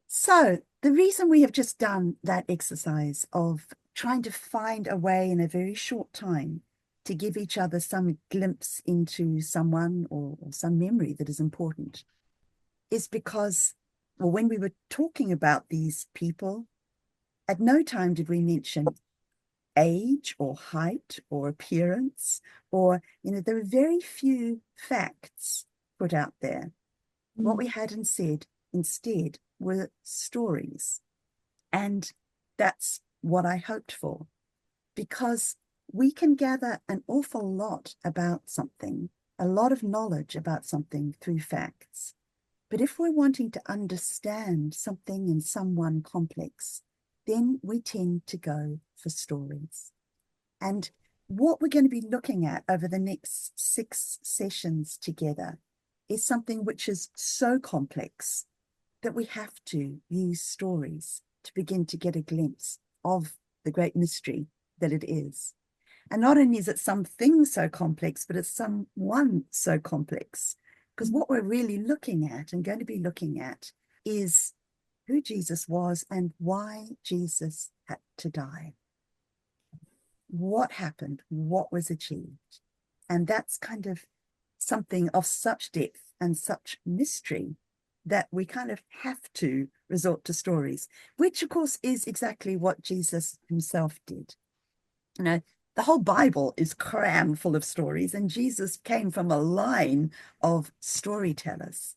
So the reason we have just done that exercise of trying to find a way in a very short time to give each other some glimpse into someone or some memory that is important is because, well, when we were talking about these people, at no time did we mention age or height or appearance, or, there were very few facts put out there. What we hadn't said instead were stories. And that's what I hoped for, because we can gather an awful lot about something, a lot of knowledge about something through facts. But if we're wanting to understand something and someone complex, then we tend to go for stories. And what we're going to be looking at over the next 6 sessions together is something which is so complex that we have to use stories to begin to get a glimpse of the great mystery that it is. And not only is it something so complex, but it's someone so complex. Because what we're really looking at and going to be looking at is who Jesus was and why Jesus had to die. What happened? What was achieved? And that's kind of something of such depth and such mystery that we kind of have to resort to stories, which of course is exactly what Jesus himself did. The whole Bible is crammed full of stories, and Jesus came from a line of storytellers.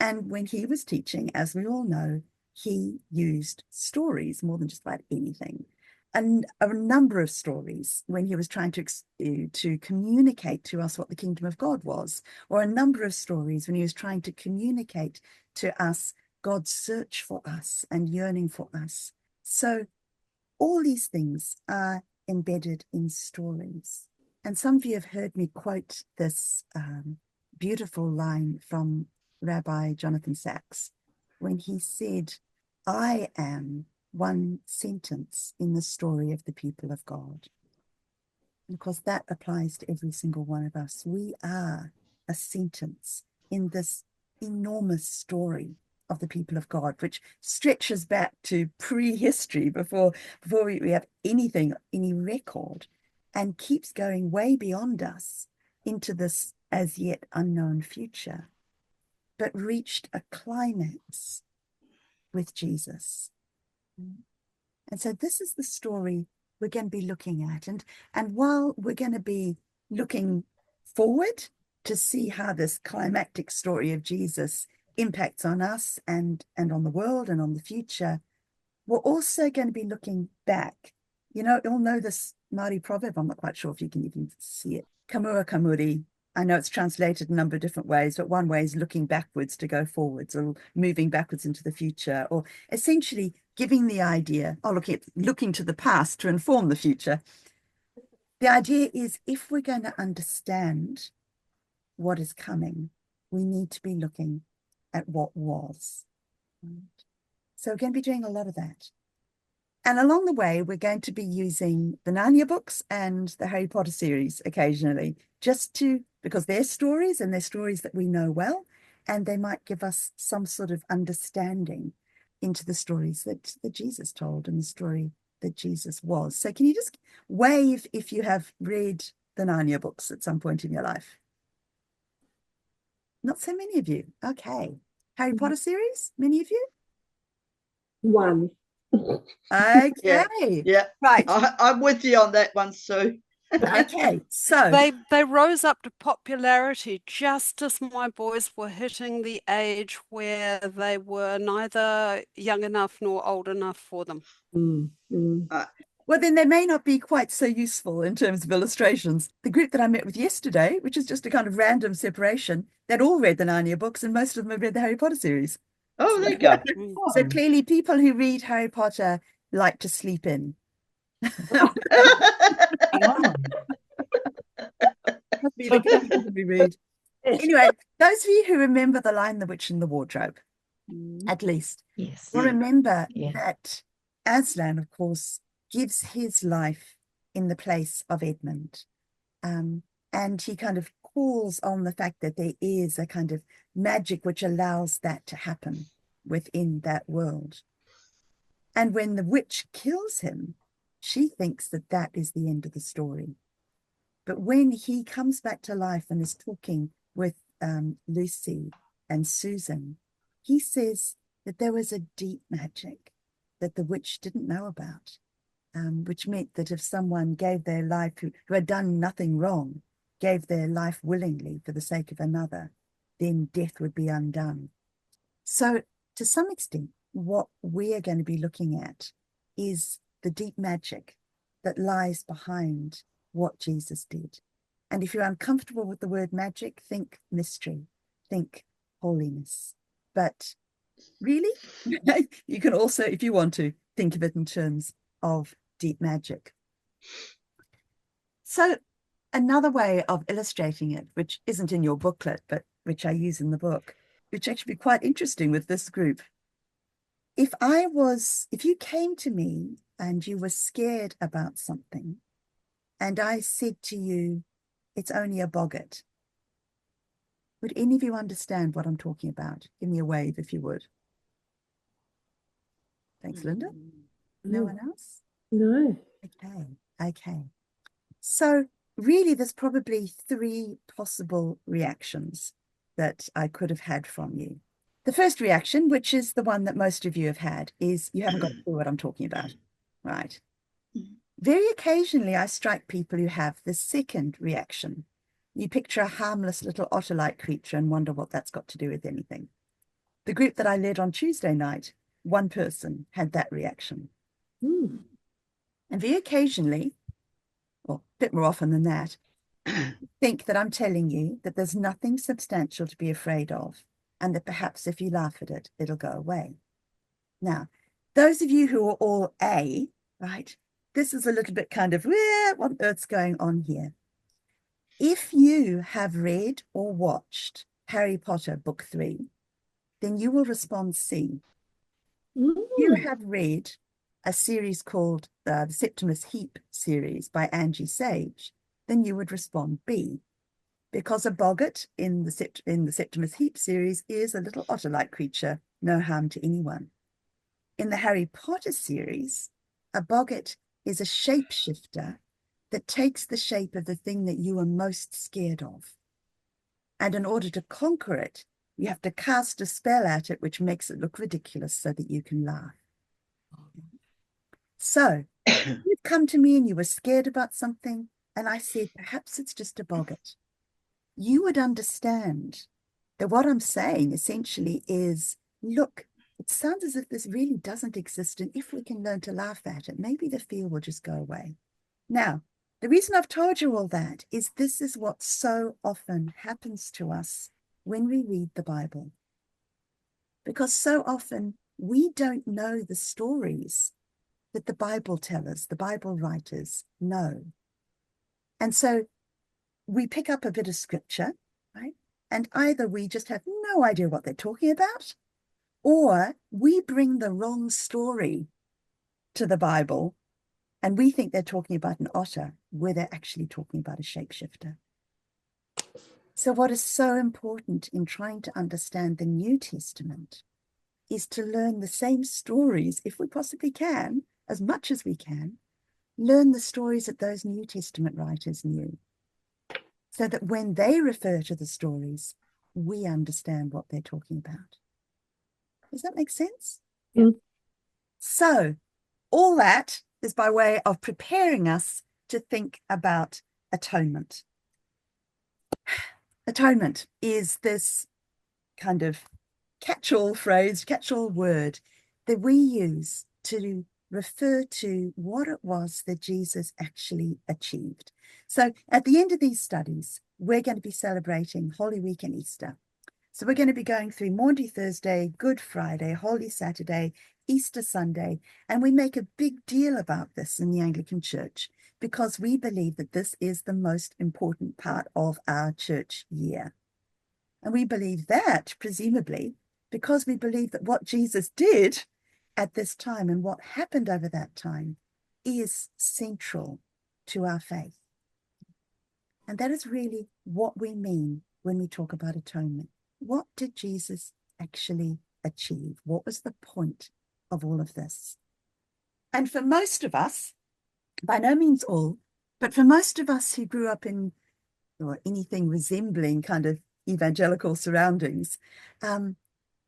And when he was teaching, as we all know, he used stories more than just about anything. And a number of stories when he was trying to communicate to us what the kingdom of God was, or a number of stories when he was trying to communicate to us God's search for us and yearning for us. So all these things are embedded in stories. And some of you have heard me quote this beautiful line from Rabbi Jonathan Sacks when he said, "I am one sentence in the story of the people of God." Because that applies to every single one of us. We are a sentence in this enormous story of the people of God, which stretches back to prehistory before we have anything, any record, and keeps going way beyond us into this as yet unknown future, but reached a climax with Jesus. And so this is the story we're going to be looking at. And while we're going to be looking forward to see how this climactic story of Jesus impacts on us and on the world and on the future, we're also going to be looking back. You'll know this Māori proverb. I'm not quite sure if you can even see it. Kamua kamuri. I know it's translated a number of different ways, but one way is looking backwards to go forwards, or moving backwards into the future, or essentially giving the idea, looking to the past to inform the future. The idea is, if we're going to understand what is coming, we need to be looking at what was. So we're going to be doing a lot of that. And along the way, we're going to be using the Narnia books and the Harry Potter series occasionally, because they're stories, and they're stories that we know well, and they might give us some sort of understanding into the stories that Jesus told and the story that Jesus was. So can you just wave if you have read the Narnia books at some point in your life? Not so many of you. Okay. Harry Potter series, many of you? One. Okay. Yeah. Right. I'm with you on that one, Sue. Okay. So they rose up to popularity just as my boys were hitting the age where they were neither young enough nor old enough for them. Well, then they may not be quite so useful in terms of illustrations. The group that I met with yesterday, which is just a kind of random separation, they'd all read the Narnia books, and most of them have read the Harry Potter series. Oh, there you go. So clearly people who read Harry Potter like to sleep in. Must be the kind of people we read. Anyway, those of you who remember the Lion, the Witch, and the Wardrobe, at least, will remember that Aslan, of course, gives his life in the place of Edmund. And he kind of calls on the fact that there is a kind of magic which allows that to happen. within that world. And when the witch kills him, she thinks that that is the end of the story. But when he comes back to life and is talking with Lucy and Susan, he says that there was a deep magic that the witch didn't know about, which meant that if someone gave their life, who had done nothing wrong, gave their life willingly for the sake of another, then death would be undone. So to some extent, what we are going to be looking at is the deep magic that lies behind what Jesus did. And if you're uncomfortable with the word magic, think mystery, think holiness. But really, you can also, if you want to, think of it in terms of deep magic. So another way of illustrating it, which isn't in your booklet, but which I use in the book, which actually be quite interesting with this group. If you came to me and you were scared about something, and I said to you, it's only a boggart, would any of you understand what I'm talking about? Give me a wave if you would. Thanks, Linda. No one else? No. Okay. So really, there's probably 3 possible reactions that I could have had from you. The first reaction, which is the one that most of you have had, is you haven't got a clue what I'm talking about, right? Very occasionally, I strike people who have the second reaction. You picture a harmless little otter-like creature and wonder what that's got to do with anything. The group that I led on Tuesday night, one person had that reaction. Mm. And very occasionally, or a bit more often than that, think that I'm telling you that there's nothing substantial to be afraid of, and that perhaps if you laugh at it, it'll go away. Now, those of you who are all A, right, this is a little bit kind of, what on earth's going on here? If you have read or watched Harry Potter Book 3, then you will respond C. You have read a series called the Septimus Heap series by Angie Sage, then you would respond B. Because a boggart in the Septimus Heap series is a little otter-like creature, no harm to anyone. In the Harry Potter series, a boggart is a shapeshifter that takes the shape of the thing that you are most scared of. And in order to conquer it, you have to cast a spell at it, which makes it look ridiculous so that you can laugh. So you'd come to me and you were scared about something, and I said, perhaps it's just a boggart. You would understand that what I'm saying essentially is, look, it sounds as if this really doesn't exist, and if we can learn to laugh at it, maybe the fear will just go away. Now, the reason I've told you all that is this is what so often happens to us when we read the Bible. Because so often we don't know the stories that the Bible tellers, the Bible writers know. And so we pick up a bit of scripture, right? And either we just have no idea what they're talking about, or we bring the wrong story to the Bible and we think they're talking about an otter where they're actually talking about a shapeshifter. So what is so important in trying to understand the New Testament is to learn the same stories, if we possibly can, as much as we can, learn the stories that those New Testament writers knew, so that when they refer to the stories, we understand what they're talking about. Does that make sense? Yeah. So all that is by way of preparing us to think about atonement. Atonement is this kind of catch-all phrase, catch-all word that we use to refer to what it was that Jesus actually achieved. So at the end of these studies, we're going to be celebrating Holy Week and Easter. So we're going to be going through Maundy Thursday, Good Friday, Holy Saturday, Easter Sunday, and we make a big deal about this in the Anglican Church because we believe that this is the most important part of our church year. And we believe that, presumably, because we believe that what Jesus did at this time and what happened over that time is central to our faith. And that is really what we mean when we talk about atonement. What did Jesus actually achieve? What was the point of all of this? And for most of us, by no means all, but for most of us who grew up in or anything resembling kind of evangelical surroundings,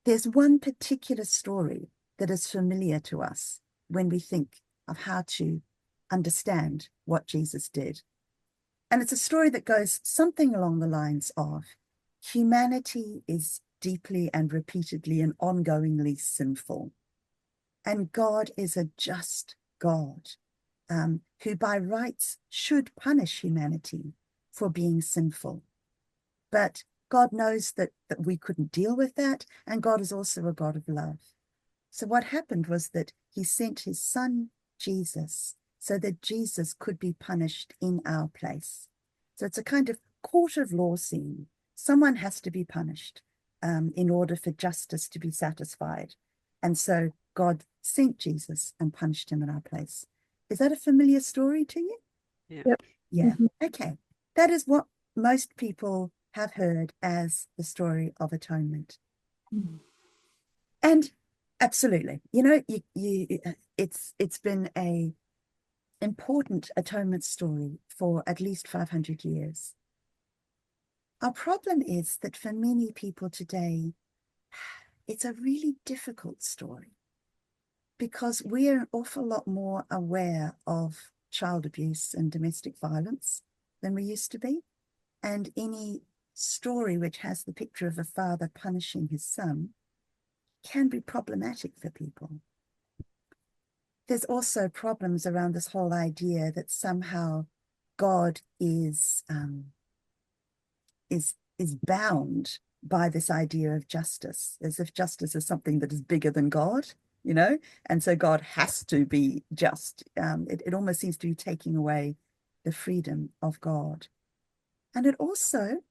there's one particular story that is familiar to us when we think of how to understand what Jesus did. And it's a story that goes something along the lines of humanity is deeply and repeatedly and ongoingly sinful. And God is a just God who by rights should punish humanity for being sinful. But God knows that we couldn't deal with that, and God is also a God of love. So what happened was that he sent his son, Jesus, so that Jesus could be punished in our place. So it's a kind of court of law scene. Someone has to be punished in order for justice to be satisfied. And so God sent Jesus and punished him in our place. Is that a familiar story to you? Yeah. Yep. Yeah. Mhm. Okay. That is what most people have heard as the story of atonement. Mhm. And absolutely, it's been a important atonement story for at least 500 years. Our problem is that for many people today, it's a really difficult story because we're an awful lot more aware of child abuse and domestic violence than we used to be. And any story which has the picture of a father punishing his son can be problematic for people. There's also problems around this whole idea that somehow God is bound by this idea of justice, as if justice is something that is bigger than God, and so God has to be just. It almost seems to be taking away the freedom of God. And it also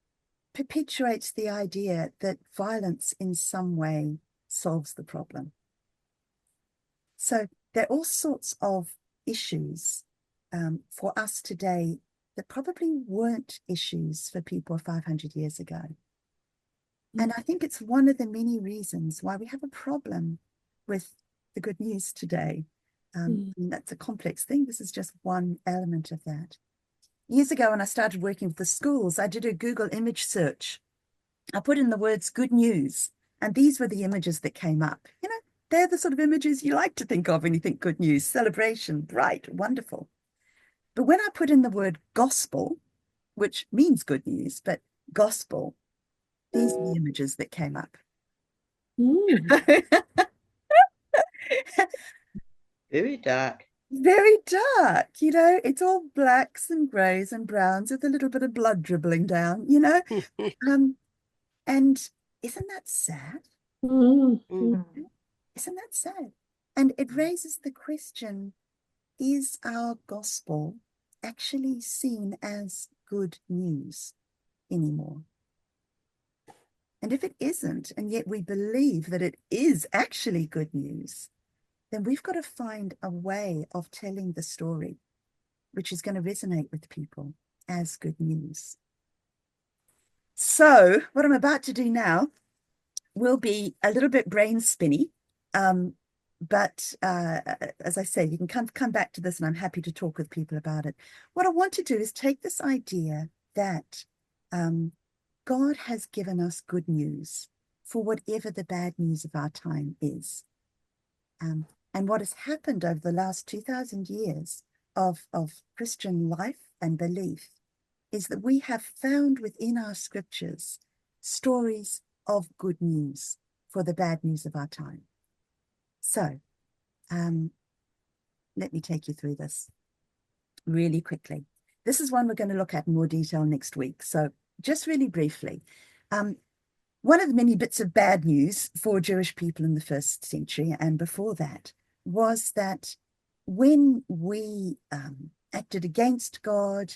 perpetuates the idea that violence in some way solves the problem. So there are all sorts of issues for us today that probably weren't issues for people 500 years ago. And I think it's one of the many reasons why we have a problem with the good news today. I mean, that's a complex thing. This is just one element of that. Years ago, when I started working with the schools, I did a Google image search. I put in the words good news, and these were the images that came up. They're the sort of images you like to think of when you think good news, celebration, bright, wonderful. But when I put in the word gospel, which means good news, but gospel, these are the images that came up. Very dark. Very dark, it's all blacks and grays and browns with a little bit of blood dribbling down, and isn't that sad? Mm. Isn't that sad? And it raises the question, is our gospel actually seen as good news anymore? And if it isn't, and yet we believe that it is actually good news, then we've got to find a way of telling the story which is going to resonate with people as good news. So what I'm about to do now will be a little bit brain spinny, but as I say, you can come back to this, and I'm happy to talk with people about it. What I want to do is take this idea that God has given us good news for whatever the bad news of our time is. And what has happened over the last 2,000 years of Christian life and belief is that we have found within our scriptures stories of good news for the bad news of our time. So let me take you through this really quickly. This is one we're going to look at in more detail next week. So just really briefly, one of the many bits of bad news for Jewish people in the first century and before that was that when we acted against God,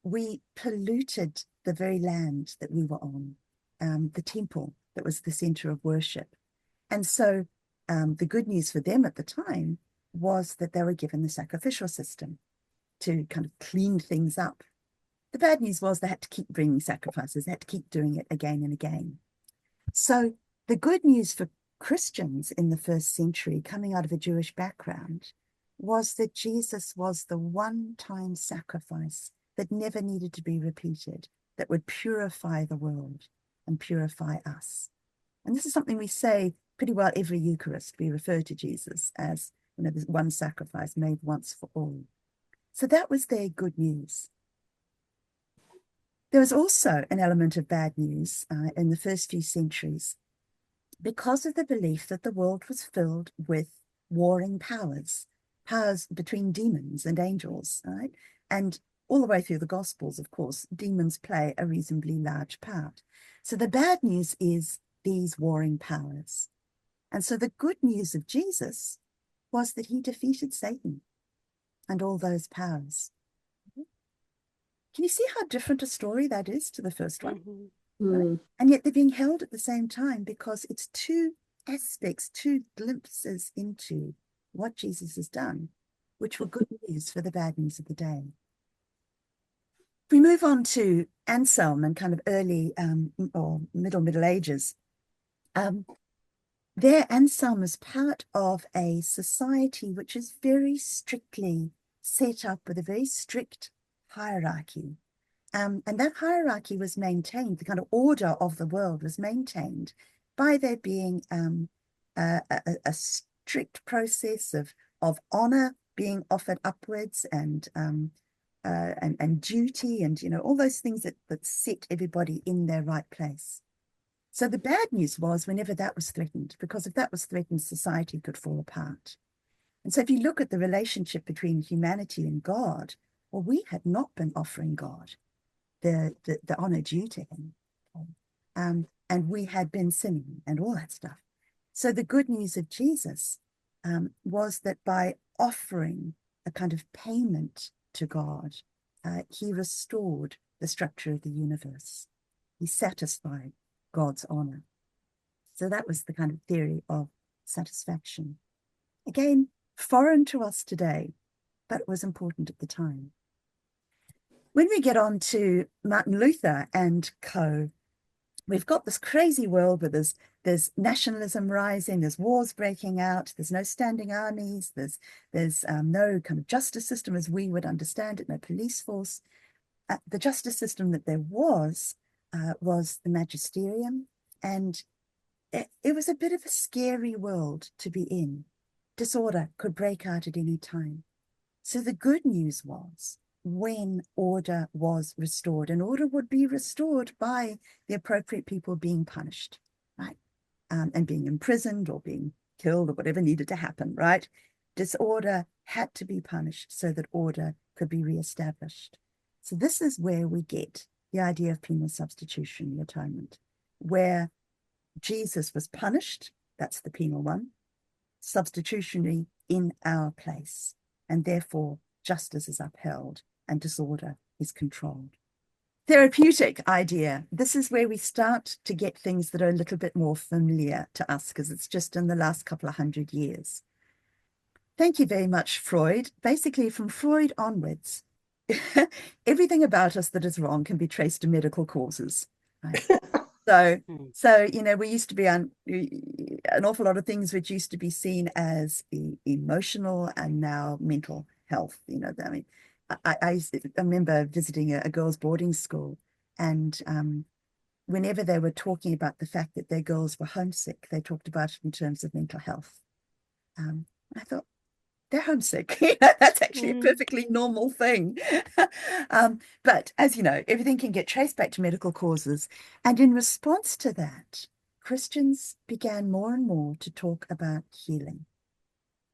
we polluted the very land that we were on, the temple that was the center of worship. And so the good news for them at the time was that they were given the sacrificial system to kind of clean things up. The bad news was they had to keep bringing sacrifices. They had to keep doing it again and again. So the good news for Christians in the first century, coming out of a Jewish background, was that Jesus was the one-time sacrifice that never needed to be repeated, that would purify the world and purify us. And this is something we say pretty well every Eucharist. We refer to Jesus as, this one sacrifice made once for all. So that was their good news. There was also an element of bad news in the first few centuries because of the belief that the world was filled with warring powers between demons and angels, right? And all the way through the Gospels, of course, demons play a reasonably large part. So the bad news is these warring powers. And so the good news of Jesus was that he defeated Satan and all those powers. Can you see how different a story that is to the first one? Right? And yet they're being held at the same time because it's two aspects, two glimpses into what Jesus has done, which were good news for the bad news of the day. If we move on to Anselm and kind of early or Middle Ages, there Anselm is part of a society which is very strictly set up with a very strict hierarchy. And that hierarchy was maintained, the kind of order of the world was maintained by there being a strict process of honor being offered upwards and duty and, all those things that set everybody in their right place. So the bad news was whenever that was threatened, because if that was threatened, society could fall apart. And so if you look at the relationship between humanity and God, well, we had not been offering God the honor due to him. And we had been sinning and all that stuff. So the good news of Jesus was that by offering a kind of payment to God, he restored the structure of the universe. He satisfied God's honor. So that was the kind of theory of satisfaction. Again, foreign to us today, but it was important at the time. When we get on to Martin Luther and co., we've got this crazy world where there's nationalism rising, there's wars breaking out, there's no standing armies, there's no kind of justice system as we would understand it, no police force. The justice system that there was the magisterium, and it was a bit of a scary world to be in. Disorder could break out at any time. So the good news was when order was restored, and order would be restored by the appropriate people being punished, right? And being imprisoned or being killed or whatever needed to happen, right? Disorder had to be punished so that order could be reestablished. So this is where we get the idea of penal substitution, the atonement, where Jesus was punished, that's the penal one, substitutionary in our place, and therefore justice is upheld and disorder is controlled. Therapeutic idea. This is where we start to get things that are a little bit more familiar to us because it's just in the last couple of 100 years. Thank you very much, Freud. Basically, from Freud onwards, everything about us that is wrong can be traced to medical causes. Right? So, we used to be on an awful lot of things which used to be seen as emotional and now mental health. I remember visiting a girls' boarding school, and whenever they were talking about the fact that their girls were homesick, they talked about it in terms of mental health. I thought, they're homesick. That's actually a perfectly normal thing. But as you know, everything can get traced back to medical causes. And in response to that, Christians began more and more to talk about healing.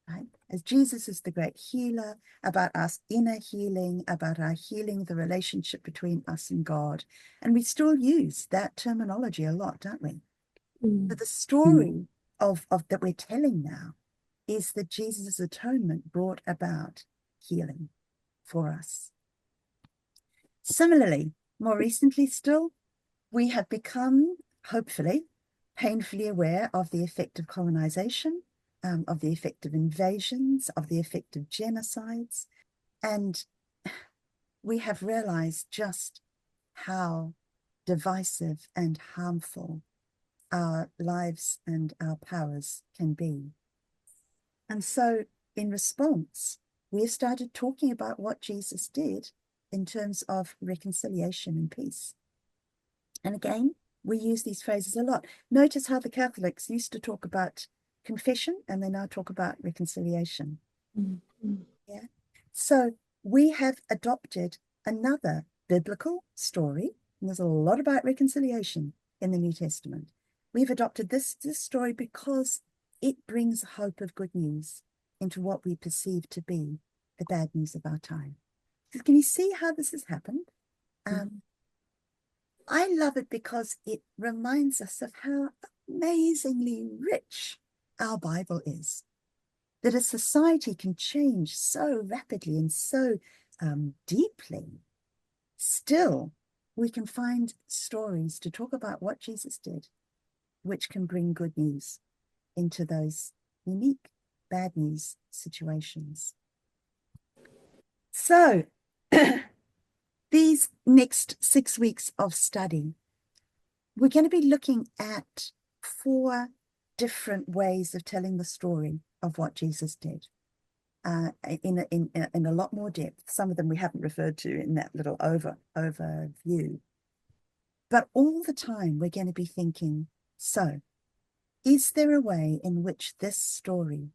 Right? As Jesus is the great healer, about us inner healing, about our healing, the relationship between us and God. And we still use that terminology a lot, don't we? But the story of that we're telling now is that Jesus' atonement brought about healing for us. Similarly, more recently still, we have become, hopefully, painfully aware of the effect of colonization, of the effect of invasions, of the effect of genocides. And we have realized just how divisive and harmful our lives and our powers can be. And so in response, we started talking about what Jesus did in terms of reconciliation and peace. And again, we use these phrases a lot. Notice how the Catholics used to talk about confession and they now talk about reconciliation. Yeah. So we have adopted another biblical story, and there's a lot about reconciliation in the New Testament. We've adopted this story because it brings hope of good news into what we perceive to be the bad news of our time. Can you see how this has happened? I love it because it reminds us of how amazingly rich our Bible is. That a society can change so rapidly and so deeply. Still, we can find stories to talk about what Jesus did, which can bring good news into those unique bad news situations. So, these next 6 weeks of study, we're going to be looking at 4 different ways of telling the story of what Jesus did in a lot more depth. Some of them we haven't referred to in that little overview. But all the time we're going to be thinking, so is there a way in which this story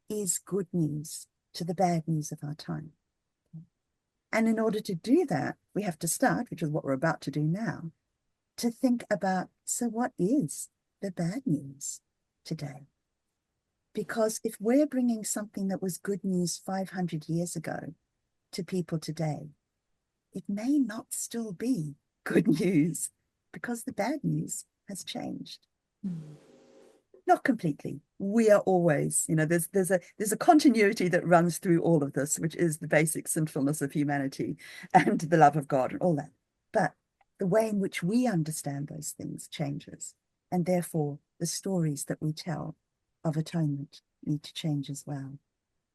is good news to the bad news of our time? And in order to do that, we have to start, which is what we're about to do now, to think about, so what is the bad news today? Because if we're bringing something that was good news 500 years ago to people today, it may not still be good news because the bad news has changed. Not completely. We are always, there's a continuity that runs through all of this, which is the basic sinfulness of humanity and the love of God and all that. But the way in which we understand those things changes. And therefore, the stories that we tell of atonement need to change as well.